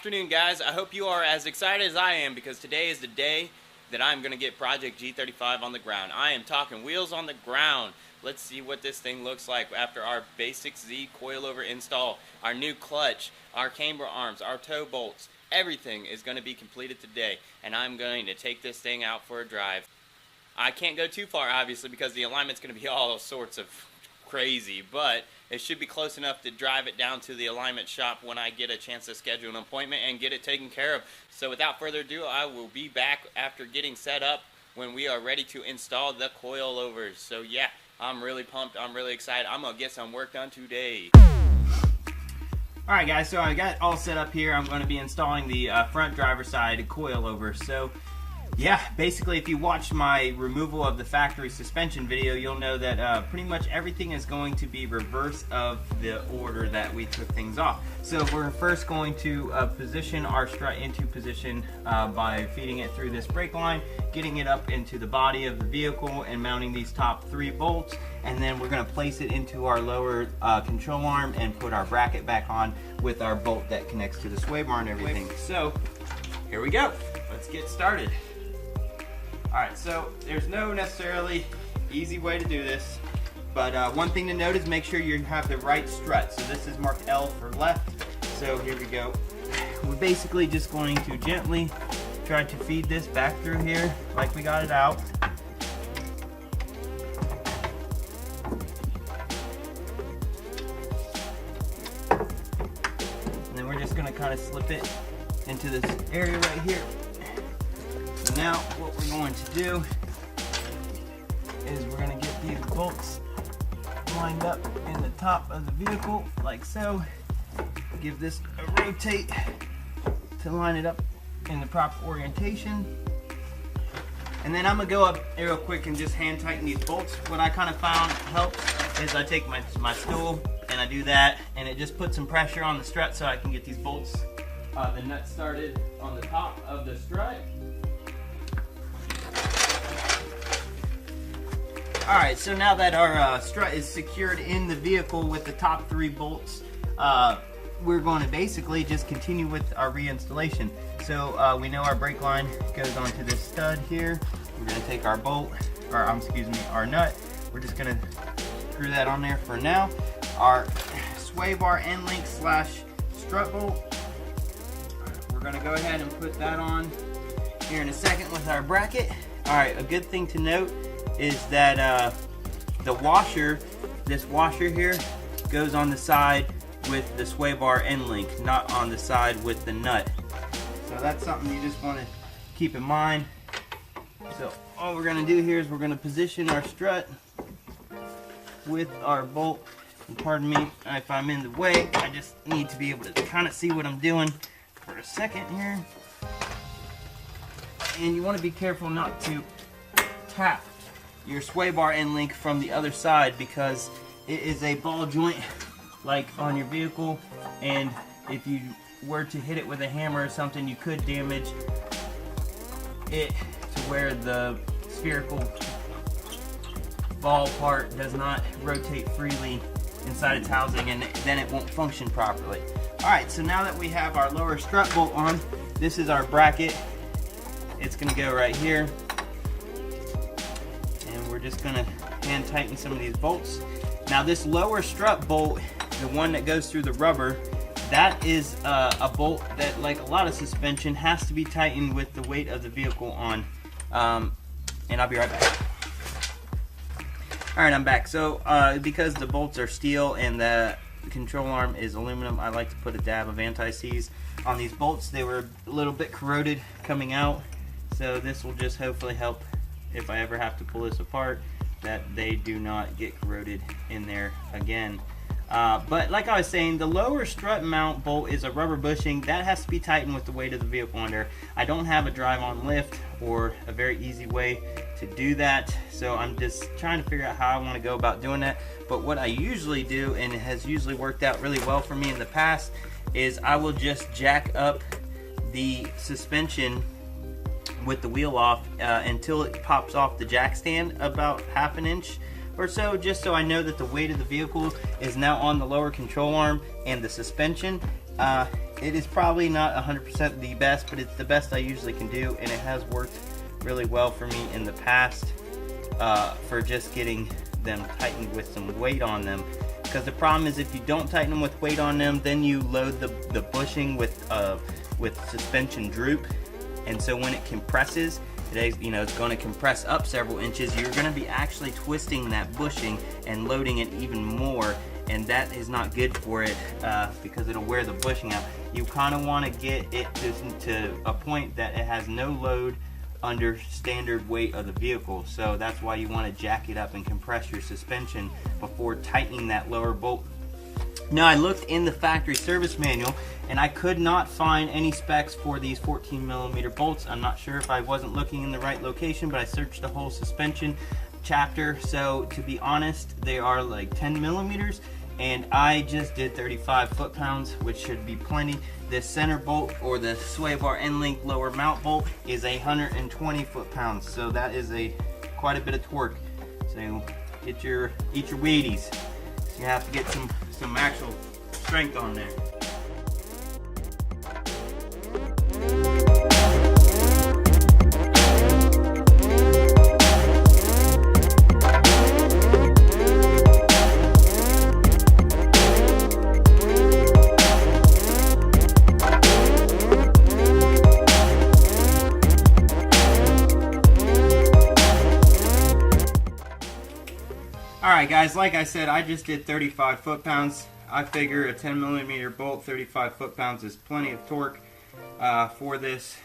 afternoon, guys. I hope you are as excited as I am because today is the day that I'm going to get Project G35 on the ground. I am talking wheels on the ground. Let's see what this thing looks like after our Basic Z coilover install. Our new clutch, our camber arms, our toe bolts, everything is going to be completed today. And I'm going to take this thing out for a drive. I can't go too far, obviously, because the alignment's going to be all sorts of crazy, but it should be close enough to drive it down to the alignment shop when I get a chance to schedule an appointment and get it taken care of. So without further ado, I will be back after getting set up when we are ready to install the coilovers. So yeah, I'm really pumped. I'm really excited. I'm going to get some work done today. Alright guys, so I got it all set up here. I'm going to be installing the front driver side coilover. So yeah, basically if you watched my removal of the factory suspension video, you'll know that pretty much everything is going to be reverse of the order that we took things off. So we're first going to position our strut into position by feeding it through this brake line, getting it up into the body of the vehicle and mounting these top 3 bolts, and then we're going to place it into our lower control arm and put our bracket back on with our bolt that connects to the sway bar and everything. So here we go. Let's get started. Alright, so there's no necessarily easy way to do this, but one thing to note is make sure you have the right strut. So this is marked L for left, so here we go. We're basically just going to gently try to feed this back through here like we got it out. And then we're just going to kind of slip it into this area right here. So now what we're going to do is we're going to get these bolts lined up in the top of the vehicle like so. Give this a rotate to line it up in the proper orientation. And then I'm going to go up real quick and just hand tighten these bolts. What I kind of found helps is I take my stool and I do that, and it just puts some pressure on the strut so I can get these bolts, the nuts started on the top of the strut. Alright, so now that our strut is secured in the vehicle with the top 3 bolts, we're going to basically just continue with our reinstallation. So we know our brake line goes onto this stud here. We're going to take our bolt, or our nut. We're just going to screw that on there for now. Our sway bar end link / strut bolt, we're going to go ahead and put that on here in a second with our bracket. Alright, a good thing to note is that the washer, this washer here, goes on the side with the sway bar end link, not on the side with the nut. So that's something you just want to keep in mind. So all we're going to do here is we're going to position our strut with our bolt. And pardon me if I'm in the way, I just need to be able to kind of see what I'm doing for a second here. And you want to be careful not to tap your sway bar end link from the other side, because it is a ball joint like on your vehicle, and if you were to hit it with a hammer or something, you could damage it to where the spherical ball part does not rotate freely inside its housing, and then it won't function properly. Alright, so now that we have our lower strut bolt on, this is our bracket. It's going to go right here. We're just going to hand tighten some of these bolts. Now this lower strut bolt, the one that goes through the rubber, that is a bolt that, like a lot of suspension, has to be tightened with the weight of the vehicle on. And I'll be right back. Alright, I'm back. So because the bolts are steel and the control arm is aluminum, I like to put a dab of anti-seize on these bolts. They were a little bit corroded coming out, so this will just hopefully help if I ever have to pull this apart, that they do not get corroded in there again. But like I was saying, the lower strut mount bolt is a rubber bushing. That has to be tightened with the weight of the vehicle under. I don't have a drive-on lift or a very easy way to do that, so I'm just trying to figure out how I want to go about doing that. But what I usually do, and it has usually worked out really well for me in the past, is I will just jack up the suspension with the wheel off until it pops off the jack stand about ½ an inch or so, just so I know that the weight of the vehicle is now on the lower control arm and the suspension It is probably not 100% the best, but it's the best I usually can do, and it has worked really well for me in the past for just getting them tightened with some weight on them. Because the problem is, if you don't tighten them with weight on them, then you load the bushing with suspension droop, and so when it compresses, it's going to compress up several inches. You're going to be actually twisting that bushing and loading it even more, and that is not good for it because it'll wear the bushing out. You kind of want to get it to a point that it has no load under standard weight of the vehicle. So that's why you want to jack it up and compress your suspension before tightening that lower bolt. Now, I looked in the factory service manual and I could not find any specs for these 14mm bolts. I'm not sure if I wasn't looking in the right location, but I searched the whole suspension chapter. So to be honest, they are like 10mm, and I just did 35 foot-pounds, which should be plenty. This center bolt, or the sway bar end link lower mount bolt, is 120 foot-pounds, so that is quite a bit of torque. So eat your Wheaties. So you have to get some actual strength on there. Alright guys, like I said, I just did 35 foot-pounds. I figure a 10mm bolt, 35 foot-pounds is plenty of torque for this.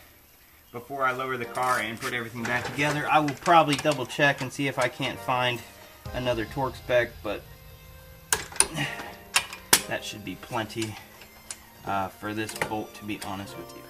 Before I lower the car and put everything back together, I will probably double check and see if I can't find another torque spec, but that should be plenty for this bolt, to be honest with you.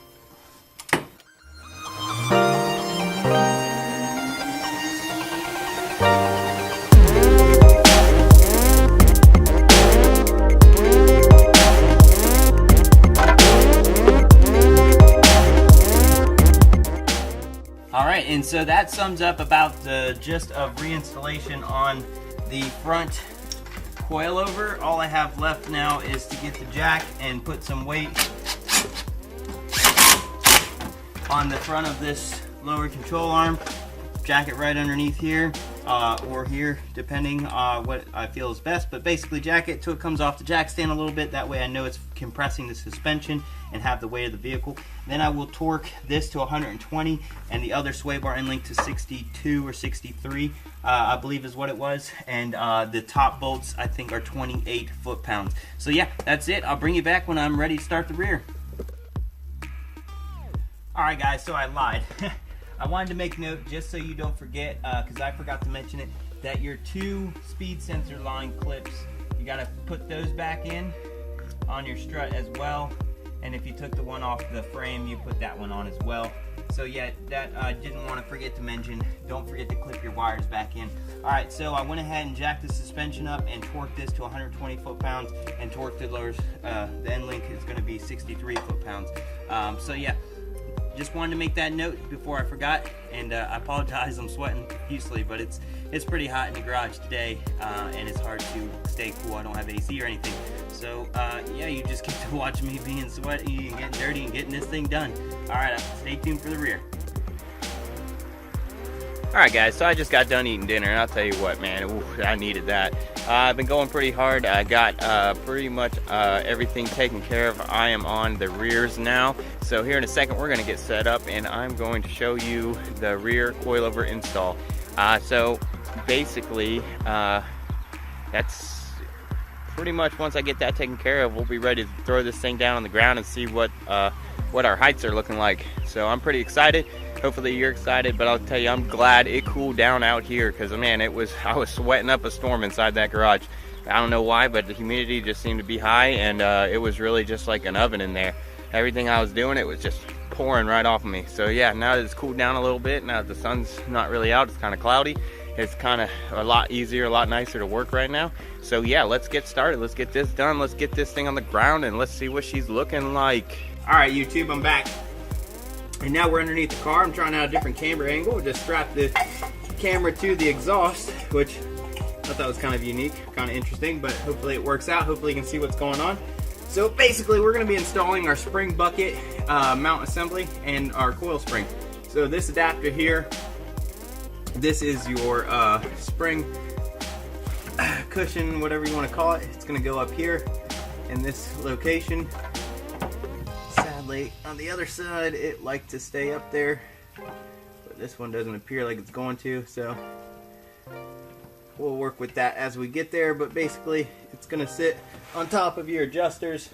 Alright, and so that sums up about the gist of reinstallation on the front coilover. All I have left now is to get the jack and put some weight on the front of this lower control arm. Jack it right underneath here, or here, depending what I feel is best. But basically jack it till it comes off the jack stand a little bit. That way I know it's compressing the suspension and have the weight of the vehicle. Then I will torque this to 120 and the other sway bar end link to 62 or 63, I believe is what it was. And the top bolts, I think, are 28 foot-pounds. So yeah, that's it. I'll bring you back when I'm ready to start the rear. Alright guys, so I lied. I wanted to make note, just so you don't forget, because I forgot to mention it, that your 2 speed sensor line clips, you got to put those back in on your strut as well. And if you took the one off the frame, you put that one on as well. So yeah, that I didn't want to forget to mention. Don't forget to clip your wires back in. Alright, so I went ahead and jacked the suspension up and torqued this to 120 foot-pounds, and torqued the lowers, the end link is going to be 63 foot-pounds. So yeah, just wanted to make that note before I forgot, and I apologize, I'm sweating profusely, but it's pretty hot in the garage today, and it's hard to stay cool. I don't have AC or anything. So yeah, you just get to watch me being sweaty and getting dirty and getting this thing done. Alright, stay tuned for the rear. Alright guys, so I just got done eating dinner, and I'll tell you what, man, ooh, I needed that. I've been going pretty hard. I got pretty much everything taken care of. I am on the rears now. So here in a second, we're going to get set up, and I'm going to show you the rear coilover install. So basically, that's pretty much, once I get that taken care of, we'll be ready to throw this thing down on the ground and see what our heights are looking like. So I'm pretty excited. Hopefully you're excited, but I'll tell you, I'm glad it cooled down out here, because man, I was sweating up a storm inside that garage. I don't know why, but the humidity just seemed to be high, and it was really just like an oven in there. Everything I was doing, it was just pouring right off of me. So yeah, now that it's cooled down a little bit, now that the sun's not really out, it's kind of cloudy, it's kind of a lot easier, a lot nicer to work right now. So yeah, let's get started. Let's get this done. Let's get this thing on the ground, and let's see what she's looking like. All right, YouTube, I'm back. And now we're underneath the car. I'm trying out a different camera angle. Just strap the camera to the exhaust, which I thought was kind of unique, kind of interesting, but hopefully it works out. Hopefully you can see what's going on. So basically we're going to be installing our spring bucket mount assembly and our coil spring. So this adapter here, this is your spring cushion, whatever you want to call it. It's going to go up here in this location. Sadly, on the other side it likes to stay up there, but this one doesn't appear like it's going to, so we'll work with that as we get there. But basically it's going to sit on top of your adjusters.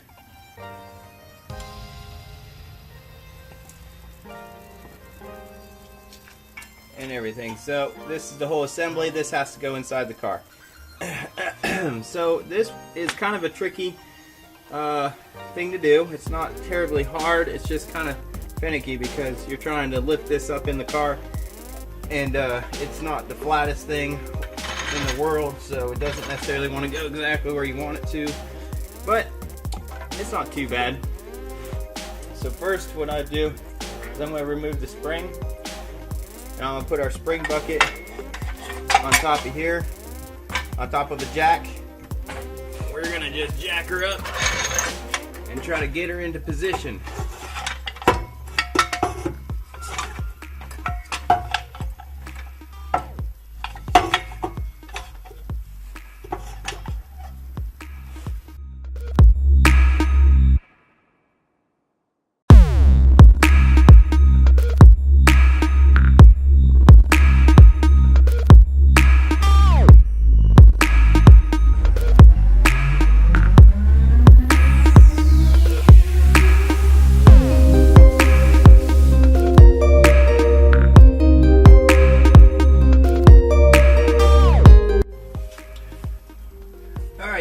And everything. So this is the whole assembly. This has to go inside the car. So this is kind of a tricky thing to do. It's not terribly hard. It's just kind of finicky because you're trying to lift this up in the car, and it's not the flattest thing in the world, so it doesn't necessarily want to go exactly where you want it to, but it's not too bad. So first what I do is I'm going to remove the spring, and I'm going to put our spring bucket on top of here, on top of the jack. We're going to just jack her up and try to get her into position.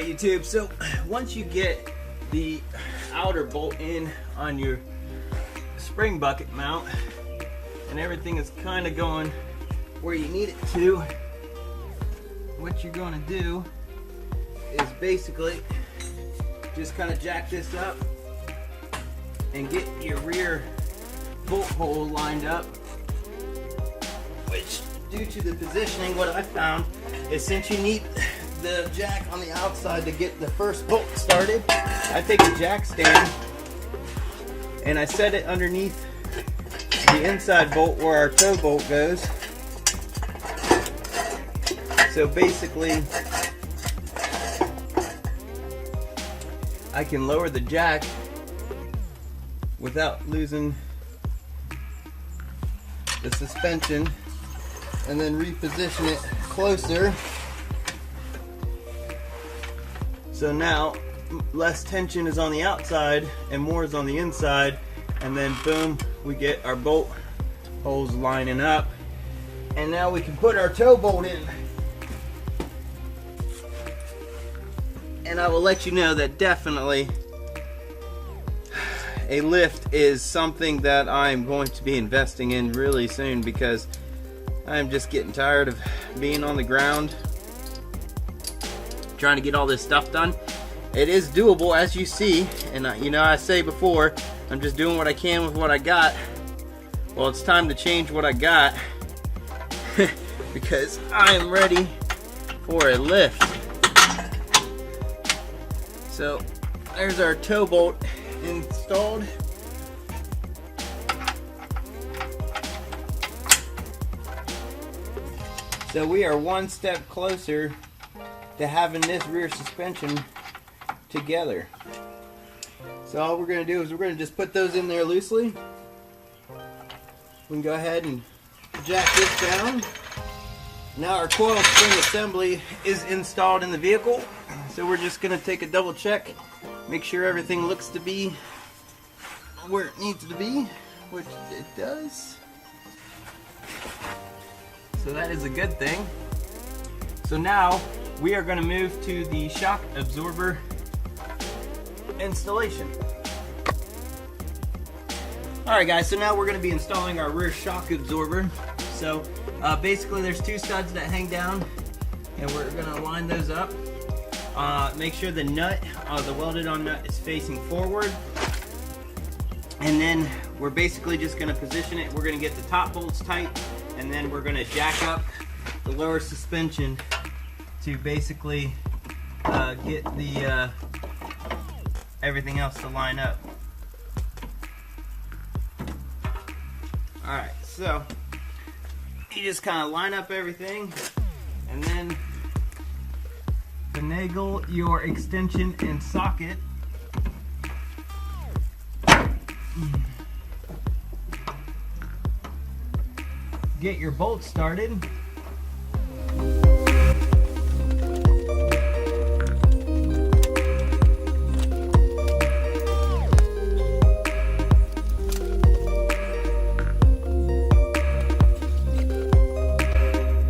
YouTube, so once you get the outer bolt in on your spring bucket mount and everything is kind of going where you need it to, what you're going to do is basically just kind of jack this up and get your rear bolt hole lined up, which, due to the positioning, what I found is since you need the jack on the outside to get the first bolt started, I take a jack stand and I set it underneath the inside bolt where our toe bolt goes. So basically I can lower the jack without losing the suspension and then reposition it closer. So now less tension is on the outside and more is on the inside, and then boom, we get our bolt holes lining up, and now we can put our toe bolt in. And I will let you know that definitely a lift is something that I'm going to be investing in really soon, because I'm just getting tired of being on the ground trying to get all this stuff done. It is doable, as you see, and you know, I say before, I'm just doing what I can with what I got. Well, it's time to change what I got because I am ready for a lift. So there's our toe bolt installed. So we are one step closer to having this rear suspension together. So all we're going to do is we're going to just put those in there loosely. We can go ahead and jack this down. Now our coil spring assembly is installed in the vehicle. So we're just going to take a double check, make sure everything looks to be where it needs to be, which it does. So that is a good thing. So now we are going to move to the shock absorber installation. Alright guys, so now we're going to be installing our rear shock absorber. So basically there's two studs that hang down, and we're going to line those up. Make sure the nut, the welded on nut, is facing forward, and then we're basically just going to position it. We're going to get the top bolts tight, and then we're going to jack up the lower suspension to basically get the everything else to line up. Alright, so you just kind of line up everything and then finagle your extension and socket. Get your bolt started.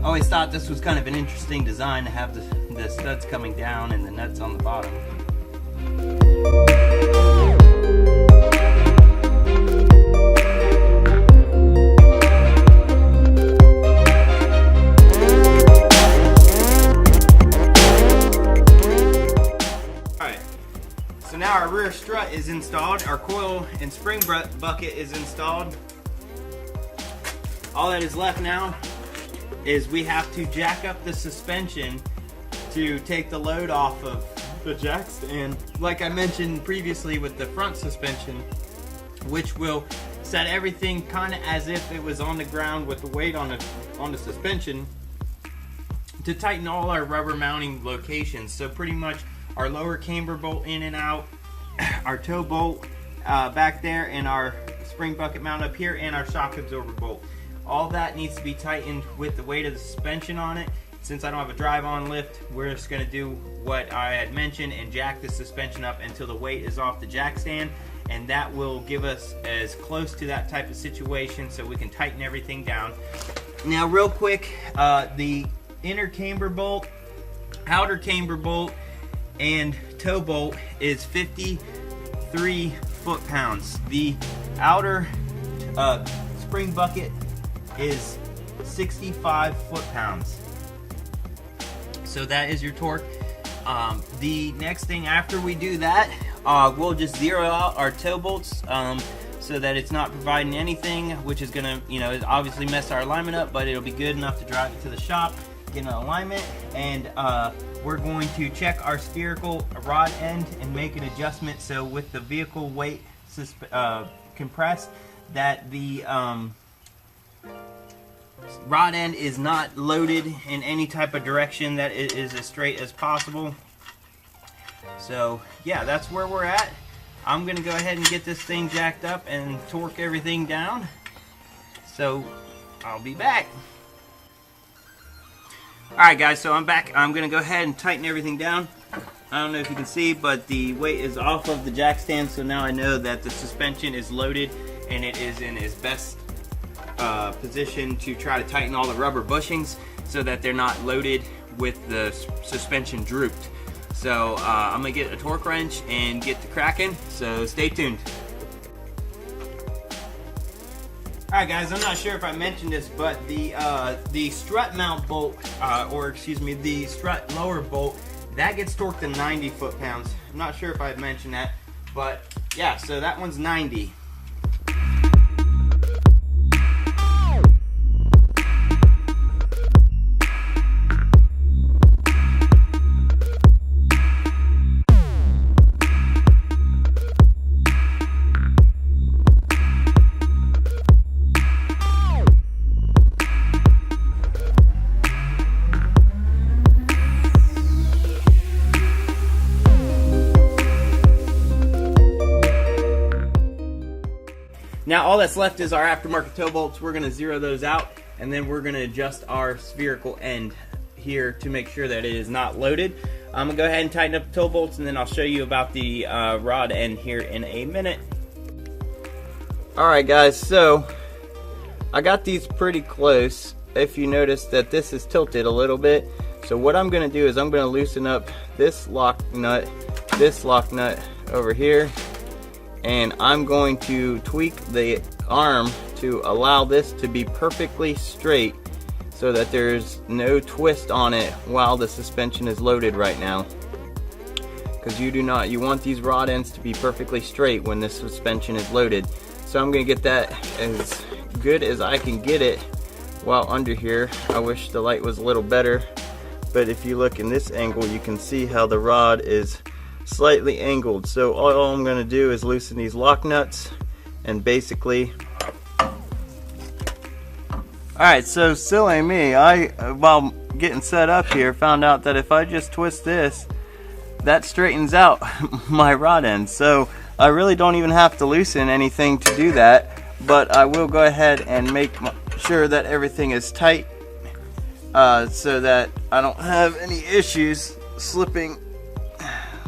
Always thought this was kind of an interesting design to have the studs coming down and the nuts on the bottom. Alright, so now our rear strut is installed, our coil and spring bucket is installed. All that is left now is we have to jack up the suspension to take the load off of the jack stand, like I mentioned previously with the front suspension, which will set everything kind of as if it was on the ground with the weight on the suspension to tighten all our rubber mounting locations. So pretty much our lower camber bolt in and out, our toe bolt back there, and our spring bucket mount up here, and our shock absorber bolt. All that needs to be tightened with the weight of the suspension on it. Since I don't have a drive-on lift, we're just going to do what I had mentioned and jack the suspension up until the weight is off the jack stand, and that will give us as close to that type of situation so we can tighten everything down. Now real quick, the inner camber bolt, outer camber bolt, and toe bolt is 53 foot-pounds. The outer spring bucket is 65 foot-pounds. So that is your torque. The next thing after we do that, we'll just zero out our toe bolts so that it's not providing anything, which is gonna, obviously mess our alignment up, but it'll be good enough to drive it to the shop, get an alignment, and we're going to check our spherical rod end and make an adjustment so with the vehicle weight compressed, that the rod end is not loaded in any type of direction, that it is as straight as possible. So yeah, that's where we're at. I'm gonna go ahead and get this thing jacked up and torque everything down. So I'll be back. Alright guys, so I'm back. I'm gonna go ahead and tighten everything down. I don't know if you can see, but the weight is off of the jack stand, so now I know that the suspension is loaded and it is in its best position to try to tighten all the rubber bushings so that they're not loaded with the suspension drooped. So I'm gonna get a torque wrench and get to cracking, so stay tuned. Alright guys, I'm not sure if I mentioned this, but the strut mount bolt, the strut lower bolt, that gets torqued to 90 foot-pounds. I'm not sure if I mentioned that, but yeah, so that one's 90. Now all that's left is our aftermarket toe bolts. We're going to zero those out, and then we're going to adjust our spherical end here to make sure that it is not loaded. I'm going to go ahead and tighten up the toe bolts, and then I'll show you about the rod end here in a minute. Alright guys, so I got these pretty close. If you notice that this is tilted a little bit, so what I'm going to do is I'm going to loosen up this lock nut over here, and I'm going to tweak the arm to allow this to be perfectly straight so that there's no twist on it while the suspension is loaded right now, because you want these rod ends to be perfectly straight when this suspension is loaded. So I'm going to get that as good as I can get it while under here. I wish the light was a little better, but if you look in this angle, you can see how the rod is slightly angled. So all I'm going to do is loosen these lock nuts and basically... Alright, so silly me, while getting set up here, found out that if I just twist this, that straightens out my rod end. So I really don't even have to loosen anything to do that, but I will go ahead and make sure that everything is tight so that I don't have any issues slipping.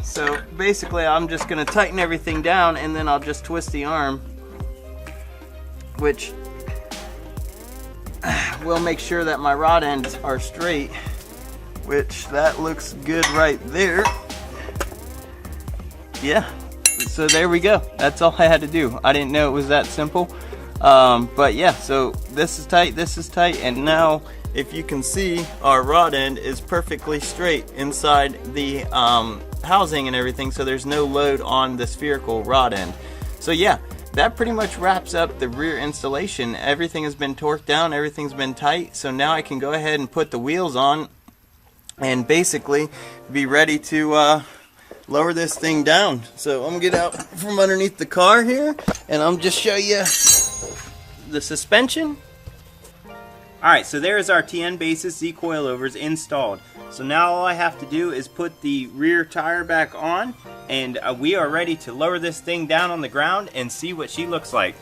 So basically I'm just going to tighten everything down, and then I'll just twist the arm, which will make sure that my rod ends are straight, which that looks good right there. Yeah, so there we go. That's all I had to do. I didn't know it was that simple, but yeah, so this is tight, and now if you can see, our rod end is perfectly straight inside the housing and everything, so there's no load on the spherical rod end. So yeah, that pretty much wraps up the rear installation. Everything has been torqued down, everything's been tight, so now I can go ahead and put the wheels on and basically be ready to lower this thing down. So I'm gonna get out from underneath the car here, and I'm just show you the suspension. Alright, so there's our Tein basis Z coilovers installed. So now all I have to do is put the rear tire back on, and we are ready to lower this thing down on the ground and see what she looks like.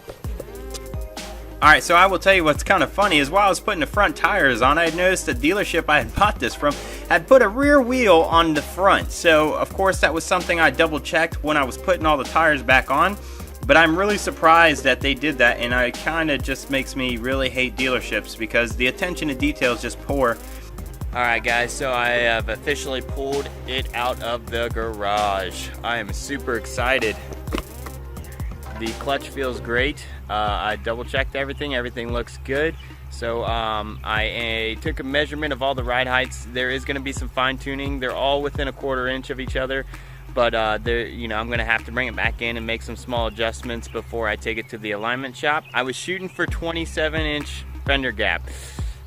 Alright, so I will tell you what's kind of funny is while I was putting the front tires on, I had noticed the dealership I had bought this from had put a rear wheel on the front. So of course that was something I double checked when I was putting all the tires back on. But I'm really surprised that they did that, and it kind of just makes me really hate dealerships because the attention to detail is just poor. Alright guys, so I have officially pulled it out of the garage. I am super excited. The clutch feels great. I double checked everything looks good. So I took a measurement of all the ride heights. There is going to be some fine tuning. They're all within 1/4 inch of each other. But I'm going to have to bring it back in and make some small adjustments before I take it to the alignment shop. I was shooting for 27-inch fender gap.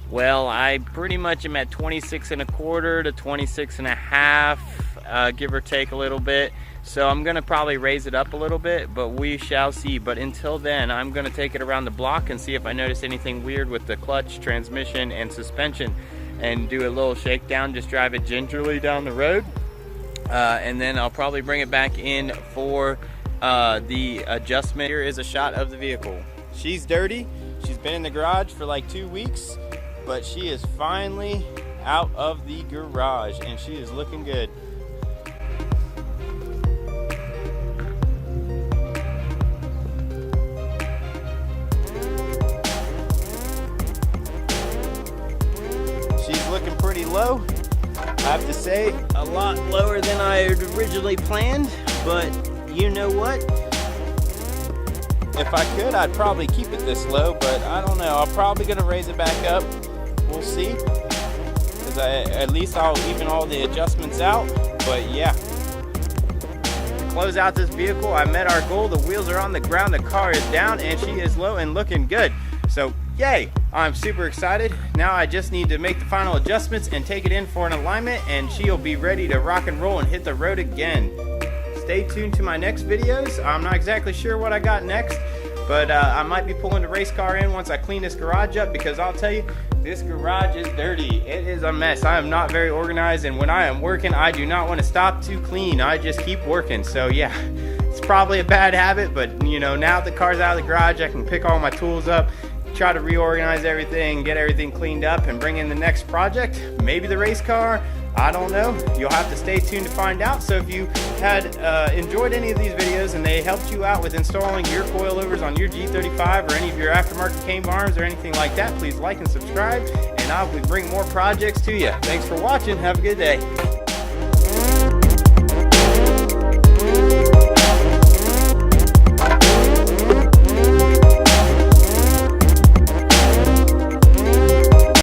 Well, I pretty much am at 26 1/4 to 26 1/2, give or take a little bit. So I'm going to probably raise it up a little bit, but we shall see. But until then, I'm going to take it around the block and see if I notice anything weird with the clutch, transmission, and suspension, and do a little shakedown, just drive it gingerly down the road. And then I'll probably bring it back in for the adjustment. Here is a shot of the vehicle. She's dirty. She's been in the garage for like 2 weeks, but she is finally out of the garage and she is looking good. She's looking pretty low. I have to say, a lot lower than I had originally planned, but you know what? If I could, I'd probably keep it this low, but I don't know. I'm probably going to raise it back up. We'll see. Because at least I'll even all the adjustments out. But yeah. To close out this vehicle, I met our goal. The wheels are on the ground, the car is down, and she is low and looking good. So, yay! I'm super excited. Now I just need to make the final adjustments and take it in for an alignment, and she'll be ready to rock and roll and hit the road again. Stay tuned to my next videos. I'm not exactly sure what I got next, but I might be pulling the race car in once I clean this garage up, because I'll tell you, this garage is dirty. It is a mess. I am not very organized, and when I am working, I do not want to stop to clean. I just keep working. So yeah, it's probably a bad habit, but you know, now that the car's out of the garage, I can pick all my tools up, try to reorganize everything, get everything cleaned up, and bring in the next project. Maybe the race car, I don't know. You'll have to stay tuned to find out. So if you had enjoyed any of these videos and they helped you out with installing your coilovers on your G35 or any of your aftermarket cane barns or anything like that, please like and subscribe, and I'll be bringing more projects to you. Thanks for watching. Have a good day.